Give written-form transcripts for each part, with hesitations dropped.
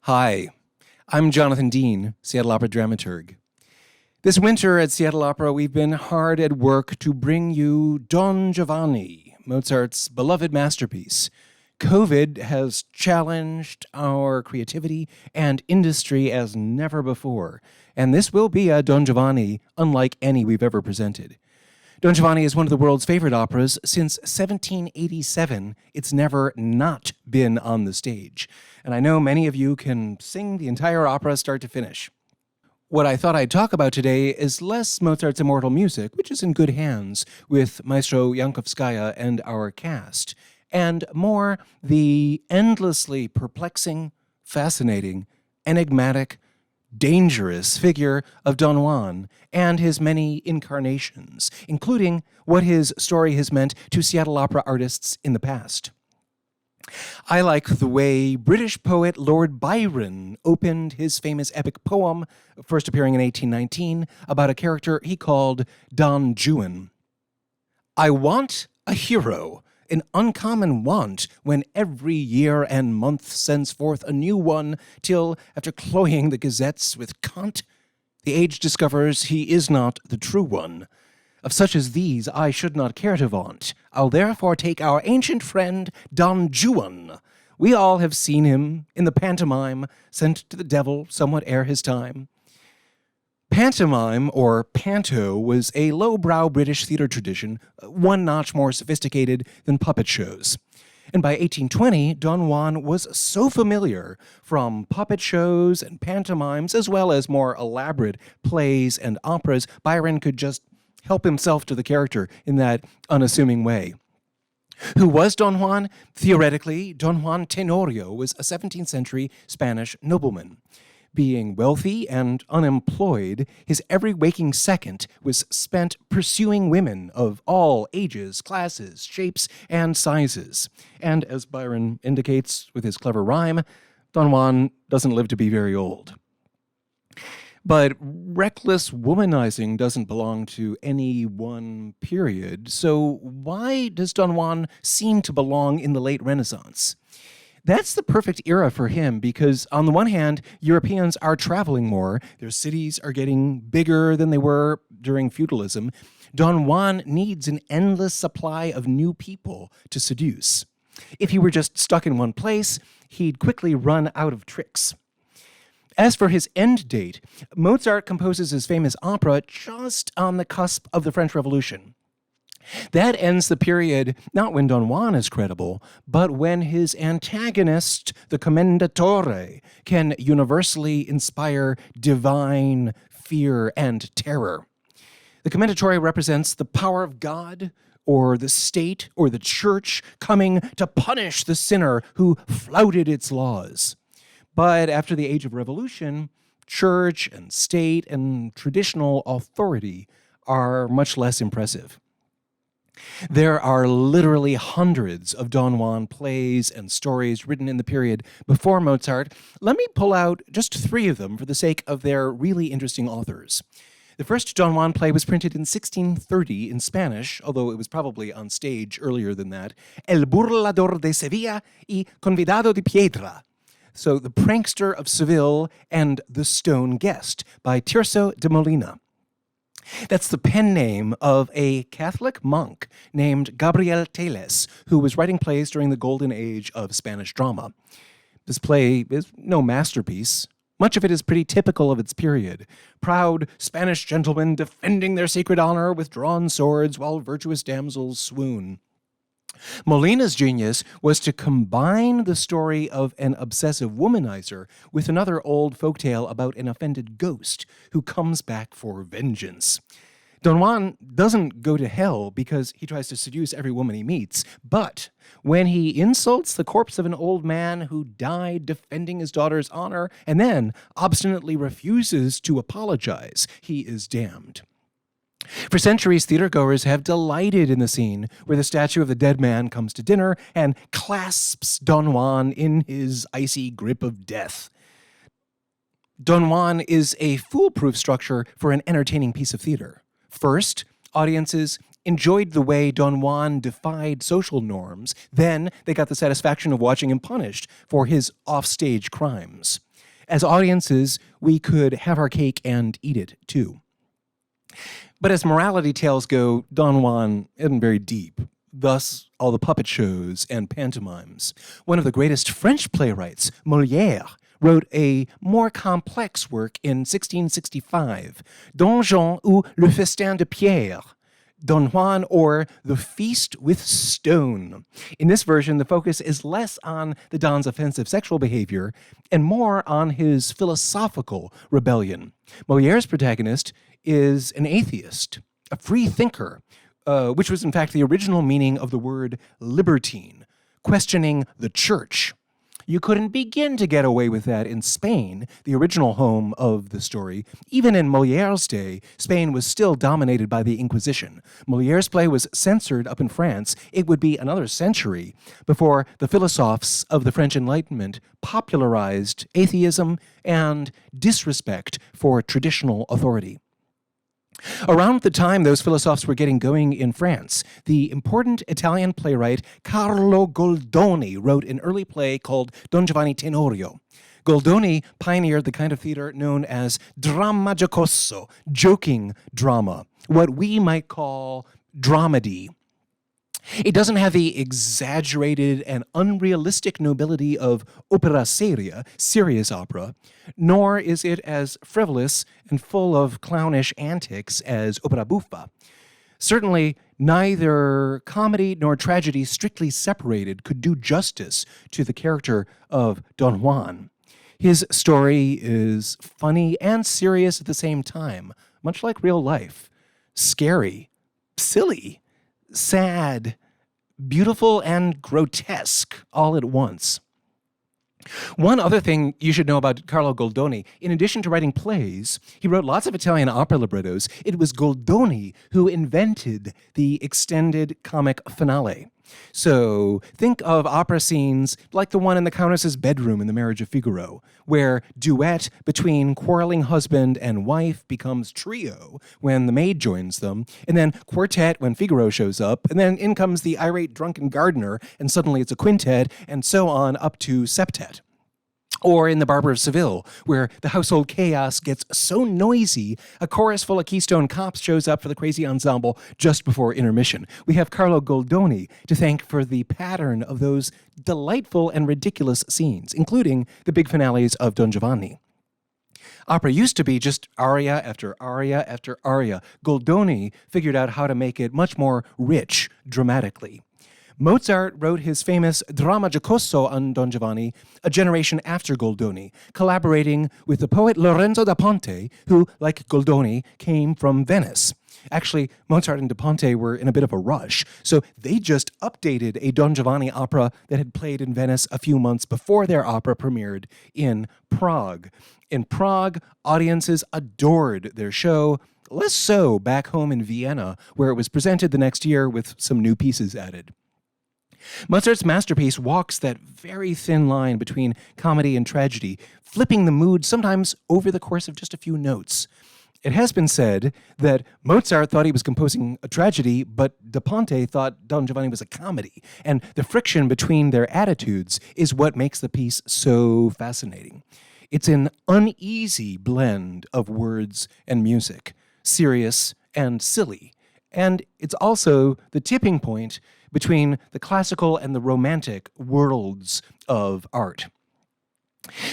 Hi, I'm Jonathan Dean, Seattle Opera dramaturg. This winter at Seattle Opera, we've been hard at work to bring you Don Giovanni, Mozart's beloved masterpiece. COVID has challenged our creativity and industry as never before, and this will be a Don Giovanni unlike any we've ever presented. Don Giovanni is one of the world's favorite operas. Since 1787, it's never not been on the stage. And I know many of you can sing the entire opera start to finish. What I thought I'd talk about today is less Mozart's immortal music, which is in good hands with Maestro Yankovskaya and our cast, and more the endlessly perplexing, fascinating, enigmatic, dangerous figure of Don Juan and his many incarnations, including what his story has meant to Seattle Opera artists in the past. I like the way British poet Lord Byron opened his famous epic poem, first appearing in 1819, about a character he called Don Juan. I want a hero, an uncommon want, when every year and month sends forth a new one, till, after cloying the gazettes with cant, the age discovers he is not the true one. Of such as these I should not care to vaunt. I'll therefore take our ancient friend Don Juan. We all have seen him in the pantomime, sent to the devil somewhat ere his time. Pantomime, or panto, was a lowbrow British theater tradition, one notch more sophisticated than puppet shows. And by 1820, Don Juan was so familiar from puppet shows and pantomimes, as well as more elaborate plays and operas, Byron could just help himself to the character in that unassuming way. Who was Don Juan? Theoretically, Don Juan Tenorio was a 17th century Spanish nobleman. Being wealthy and unemployed, his every waking second was spent pursuing women of all ages, classes, shapes, and sizes. And as Byron indicates with his clever rhyme, Don Juan doesn't live to be very old. But reckless womanizing doesn't belong to any one period, so why does Don Juan seem to belong in the late Renaissance? That's the perfect era for him because, on the one hand, Europeans are traveling more, their cities are getting bigger than they were during feudalism. Don Juan needs an endless supply of new people to seduce. If he were just stuck in one place, he'd quickly run out of tricks. As for his end date, Mozart composes his famous opera just on the cusp of the French Revolution. That ends the period not when Don Juan is credible, but when his antagonist, the Commendatore, can universally inspire divine fear and terror. The Commendatore represents the power of God, or the state, or the church, coming to punish the sinner who flouted its laws. But after the Age of Revolution, church and state and traditional authority are much less impressive. There are literally hundreds of Don Juan plays and stories written in the period before Mozart. Let me pull out just 3 of them for the sake of their really interesting authors. The first Don Juan play was printed in 1630 in Spanish, although it was probably on stage earlier than that. El burlador de Sevilla y convidado de piedra. So, The Prankster of Seville and The Stone Guest by Tirso de Molina. That's the pen name of a Catholic monk named Gabriel Teles, who was writing plays during the golden age of Spanish drama. This play is no masterpiece. Much of it is pretty typical of its period. Proud Spanish gentlemen defending their sacred honor with drawn swords while virtuous damsels swoon. Molina's genius was to combine the story of an obsessive womanizer with another old folktale about an offended ghost who comes back for vengeance. Don Juan doesn't go to hell because he tries to seduce every woman he meets, but when he insults the corpse of an old man who died defending his daughter's honor and then obstinately refuses to apologize, he is damned. For centuries, theatergoers have delighted in the scene where the statue of the dead man comes to dinner and clasps Don Juan in his icy grip of death. Don Juan is a foolproof structure for an entertaining piece of theater. First, audiences enjoyed the way Don Juan defied social norms. Then they got the satisfaction of watching him punished for his offstage crimes. as audiences, we could have our cake and eat it too. But as morality tales go, Don Juan isn't very deep. Thus, all the puppet shows and pantomimes. One of the greatest French playwrights, Molière, wrote a more complex work in 1665, Don Juan ou Le Festin de Pierre, Don Juan or The Feast with Stone. In this version, the focus is less on the Don's offensive sexual behavior and more on his philosophical rebellion. Molière's protagonist is an atheist, a free thinker, which was in fact the original meaning of the word libertine, questioning the church. You couldn't begin to get away with that in Spain, the original home of the story. Even in Molière's day, Spain was still dominated by the Inquisition. Molière's play was censored up in France. It would be another century before the philosophes of the French Enlightenment popularized atheism and disrespect for traditional authority. Around the time those philosophes were getting going in France, the important Italian playwright Carlo Goldoni wrote an early play called Don Giovanni Tenorio. Goldoni pioneered the kind of theater known as dramma giocoso, joking drama, what we might call dramedy. It doesn't have the exaggerated and unrealistic nobility of opera seria, serious opera, nor is it as frivolous and full of clownish antics as opera buffa. Certainly, neither comedy nor tragedy strictly separated could do justice to the character of Don Juan. His story is funny and serious at the same time, much like real life. Scary, silly, sad, beautiful, and grotesque all at once. One other thing you should know about Carlo Goldoni, in addition to writing plays, he wrote lots of Italian opera librettos. It was Goldoni who invented the extended comic finale. So think of opera scenes like the one in the Countess's bedroom in The Marriage of Figaro, where duet between quarreling husband and wife becomes trio when the maid joins them, and then quartet when Figaro shows up, and then in comes the irate drunken gardener, and suddenly it's a quintet, and so on up to septet. Or in The Barber of Seville, where the household chaos gets so noisy, a chorus full of Keystone Cops shows up for the crazy ensemble just before intermission. We have Carlo Goldoni to thank for the pattern of those delightful and ridiculous scenes, including the big finales of Don Giovanni. Opera used to be just aria after aria after aria. Goldoni figured out how to make it much more rich dramatically. Mozart wrote his famous Dramma Giocoso on Don Giovanni a generation after Goldoni, collaborating with the poet Lorenzo da Ponte, who, like Goldoni, came from Venice. Actually, Mozart and da Ponte were in a bit of a rush, so they just updated a Don Giovanni opera that had played in Venice a few months before their opera premiered in Prague. In Prague, audiences adored their show, less so back home in Vienna, where it was presented the next year with some new pieces added. Mozart's masterpiece walks that very thin line between comedy and tragedy, flipping the mood sometimes over the course of just a few notes. It has been said that Mozart thought he was composing a tragedy, but da Ponte thought Don Giovanni was a comedy, and the friction between their attitudes is what makes the piece so fascinating. It's an uneasy blend of words and music, serious and silly, and it's also the tipping point between the classical and the romantic worlds of art.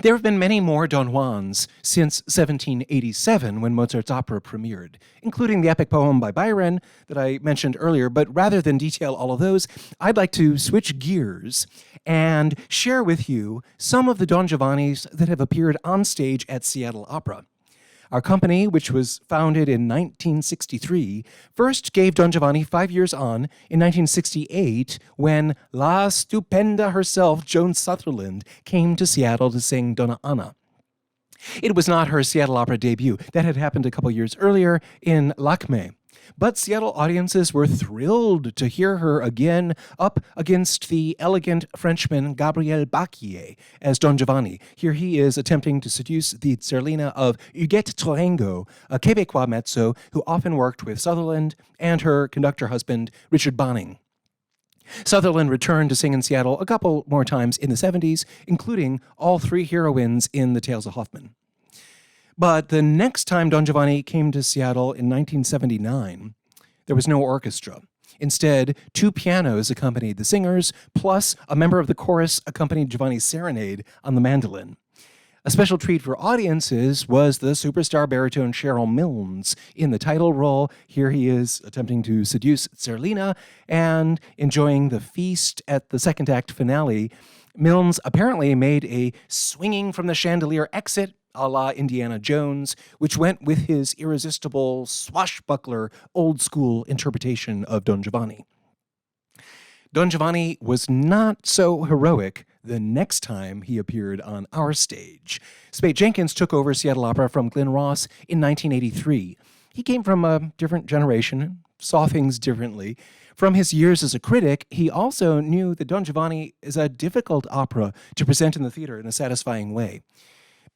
There have been many more Don Juans since 1787 when Mozart's opera premiered, including the epic poem by Byron that I mentioned earlier, but rather than detail all of those, I'd like to switch gears and share with you some of the Don Giovannis that have appeared on stage at Seattle Opera. Our company, which was founded in 1963, first gave Don Giovanni 5 years on in 1968 when La Stupenda herself, Joan Sutherland, came to Seattle to sing Donna Anna. It was not her Seattle Opera debut. That had happened a couple years earlier in Lakme. But Seattle audiences were thrilled to hear her again up against the elegant Frenchman Gabriel Bacquier as Don Giovanni. Here he is attempting to seduce the Zerlina of Huguette Tourangeau, a Quebecois mezzo who often worked with Sutherland and her conductor husband, Richard Bonning. Sutherland returned to sing in Seattle a couple more times in the 70s, including all three heroines in The Tales of Hoffmann. But the next time Don Giovanni came to Seattle in 1979, there was no orchestra. Instead, two pianos accompanied the singers, plus a member of the chorus accompanied Giovanni's serenade on the mandolin. A special treat for audiences was the superstar baritone Cheryl Milnes in the title role. Here he is attempting to seduce Zerlina and enjoying the feast at the second act finale. Milnes apparently made a swinging from the chandelier exit a la Indiana Jones, which went with his irresistible, swashbuckler, old-school interpretation of Don Giovanni. Don Giovanni was not so heroic the next time he appeared on our stage. Spate Jenkins took over Seattle Opera from Glenn Ross in 1983. He came from a different generation, saw things differently. From his years as a critic, he also knew that Don Giovanni is a difficult opera to present in the theater in a satisfying way.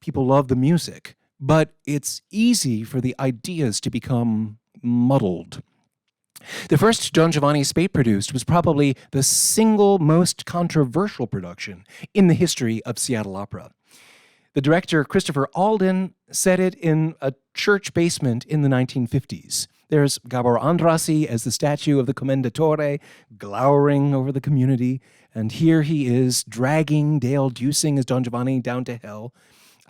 People love the music, but it's easy for the ideas to become muddled. The first Don Giovanni Spate produced was probably the single most controversial production in the history of Seattle Opera. The director, Christopher Alden, set it in a church basement in the 1950s. There's Gabor Andrassy as the statue of the Commendatore, glowering over the community, and here he is dragging Dale Dusing as Don Giovanni down to hell.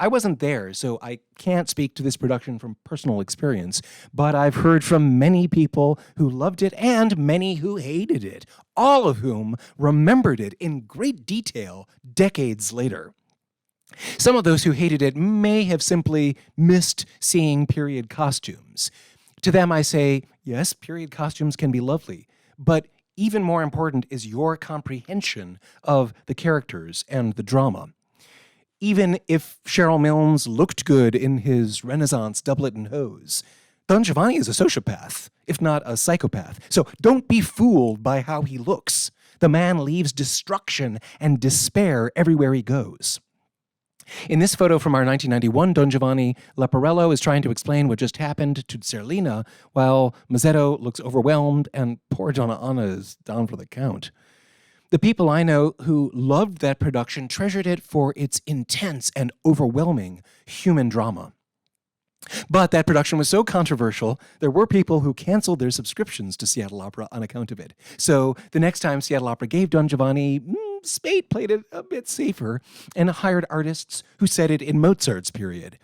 I wasn't there, so I can't speak to this production from personal experience, but I've heard from many people who loved it and many who hated it, all of whom remembered it in great detail decades later. Some of those who hated it may have simply missed seeing period costumes. To them I say, yes, period costumes can be lovely, but even more important is your comprehension of the characters and the drama. Even if Cheryl Milnes looked good in his Renaissance doublet and hose, Don Giovanni is a sociopath, if not a psychopath. So don't be fooled by how he looks. The man leaves destruction and despair everywhere he goes. In this photo from our 1991 Don Giovanni, Leporello is trying to explain what just happened to Zerlina, while Mazzetto looks overwhelmed and poor Donna Anna is down for the count. The people I know who loved that production treasured it for its intense and overwhelming human drama. But that production was so controversial, there were people who canceled their subscriptions to Seattle Opera on account of it. So the next time Seattle Opera gave Don Giovanni, Spate played it a bit safer and hired artists who set it in Mozart's period.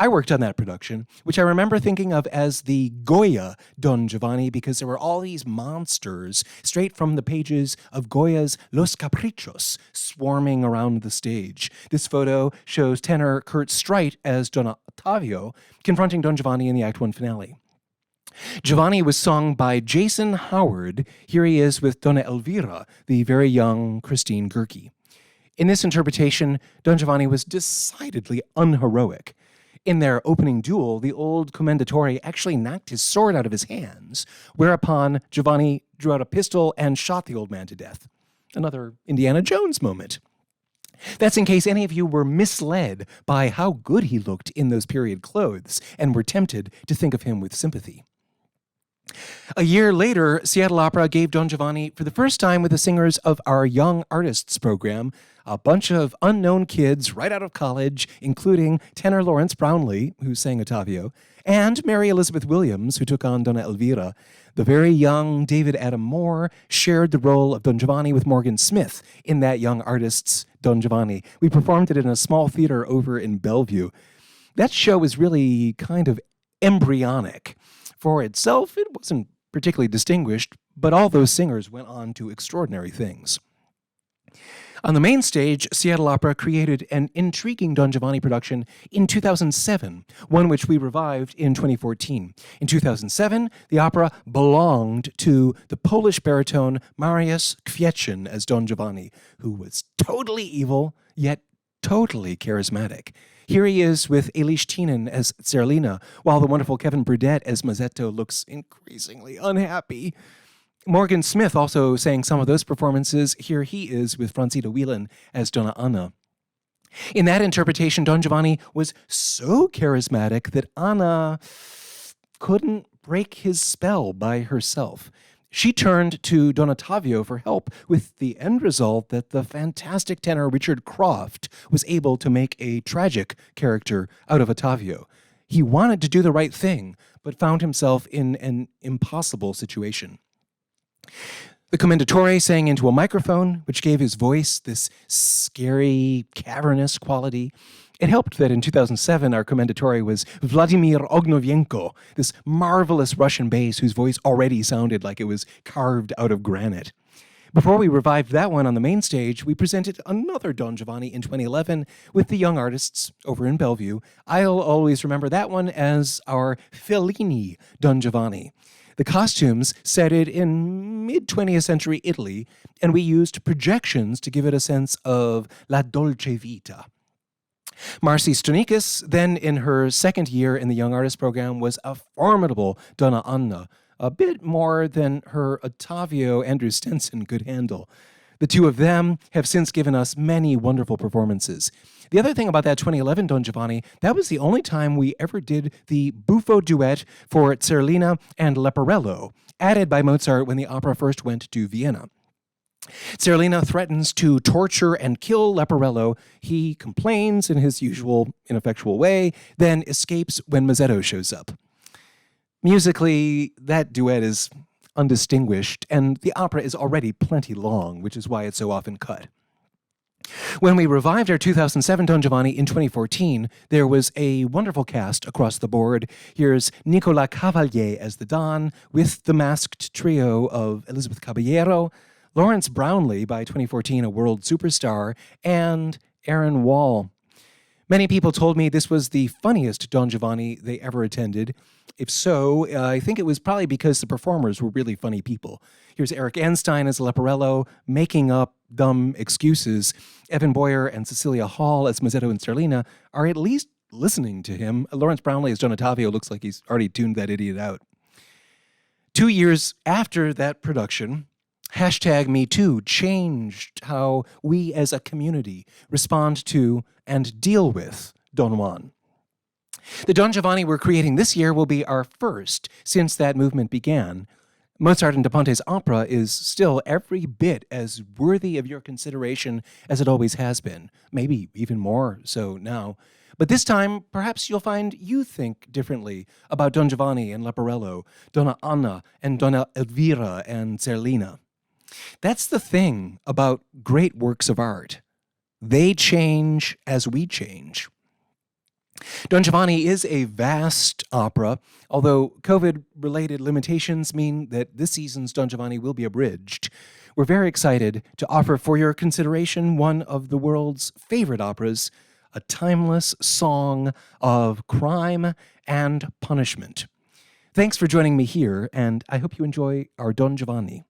I worked on that production, which I remember thinking of as the Goya Don Giovanni because there were all these monsters straight from the pages of Goya's Los Caprichos swarming around the stage. This photo shows tenor Kurt Streit as Don Ottavio confronting Don Giovanni in the Act 1 finale. Giovanni was sung by Jason Howard. Here he is with Donna Elvira, the very young Christine Goerke. In this interpretation, Don Giovanni was decidedly unheroic. In their opening duel, the old Commendatore actually knocked his sword out of his hands, whereupon Giovanni drew out a pistol and shot the old man to death. Another Indiana Jones moment. That's in case any of you were misled by how good he looked in those period clothes and were tempted to think of him with sympathy. A year later, Seattle Opera gave Don Giovanni for the first time with the singers of our Young Artists program, a bunch of unknown kids right out of college, including tenor Lawrence Brownlee, who sang Ottavio, and Mary Elizabeth Williams, who took on Donna Elvira. The very young David Adam Moore shared the role of Don Giovanni with Morgan Smith in that Young Artists Don Giovanni. We performed it in a small theater over in Bellevue. That show was really kind of embryonic. For itself, it wasn't particularly distinguished, but all those singers went on to extraordinary things. On the main stage, Seattle Opera created an intriguing Don Giovanni production in 2007, one which we revived in 2014. In 2007, the opera belonged to the Polish baritone Mariusz Kwiecień as Don Giovanni, who was totally evil, yet totally charismatic. Here he is with Eilish Tynan as Zerlina, while the wonderful Kevin Burdett as Mazzetto looks increasingly unhappy. Morgan Smith also sang some of those performances. Here he is with Francita Whelan as Donna Anna. In that interpretation, Don Giovanni was so charismatic that Anna couldn't break his spell by herself. She turned to Don Ottavio for help, with the end result that the fantastic tenor Richard Croft was able to make a tragic character out of Ottavio. He wanted to do the right thing, but found himself in an impossible situation. The commendatore sang into a microphone, which gave his voice this scary, cavernous quality. It helped that in 2007, our commendatore was Vladimir Ognovienko, this marvelous Russian bass whose voice already sounded like it was carved out of granite. Before we revived that one on the main stage, we presented another Don Giovanni in 2011 with the young artists over in Bellevue. I'll always remember that one as our Fellini Don Giovanni. The costumes set it in mid-20th century Italy, and we used projections to give it a sense of la dolce vita. Marcy Stonikis, then in her second year in the Young Artist Program, was a formidable Donna Anna, a bit more than her Ottavio Andrew Stenson could handle. The two of them have since given us many wonderful performances. The other thing about that 2011 Don Giovanni, that was the only time we ever did the buffo duet for Zerlina and Leporello, added by Mozart when the opera first went to Vienna. Zerlina threatens to torture and kill Leporello. He complains in his usual ineffectual way, then escapes when Mazzetto shows up. Musically, that duet is undistinguished, and the opera is already plenty long, which is why it's so often cut. When we revived our 2007 Don Giovanni in 2014, there was a wonderful cast across the board. Here's Nicolas Cavalier as the Don, with the masked trio of Elizabeth Caballero, Lawrence Brownlee, by 2014 a world superstar, and Aaron Wall. Many people told me this was the funniest Don Giovanni they ever attended. If so, I think it was probably because the performers were really funny people. Here's Eric Anstein as Leporello, making up dumb excuses. Evan Boyer and Cecilia Hall as Mazzetto and Zerlina are at least listening to him. Lawrence Brownlee as Don Ottavio looks like he's already tuned that idiot out. 2 years after that production, #MeToo changed how we as a community respond to and deal with Don Juan. The Don Giovanni we're creating this year will be our first since that movement began. Mozart and Da Ponte's opera is still every bit as worthy of your consideration as it always has been, maybe even more so now. But this time, perhaps you'll find you think differently about Don Giovanni and Leporello, Donna Anna and Donna Elvira and Zerlina. That's the thing about great works of art. They change as we change. Don Giovanni is a vast opera, although COVID-related limitations mean that this season's Don Giovanni will be abridged. We're very excited to offer for your consideration one of the world's favorite operas, a timeless song of crime and punishment. Thanks for joining me here, and I hope you enjoy our Don Giovanni.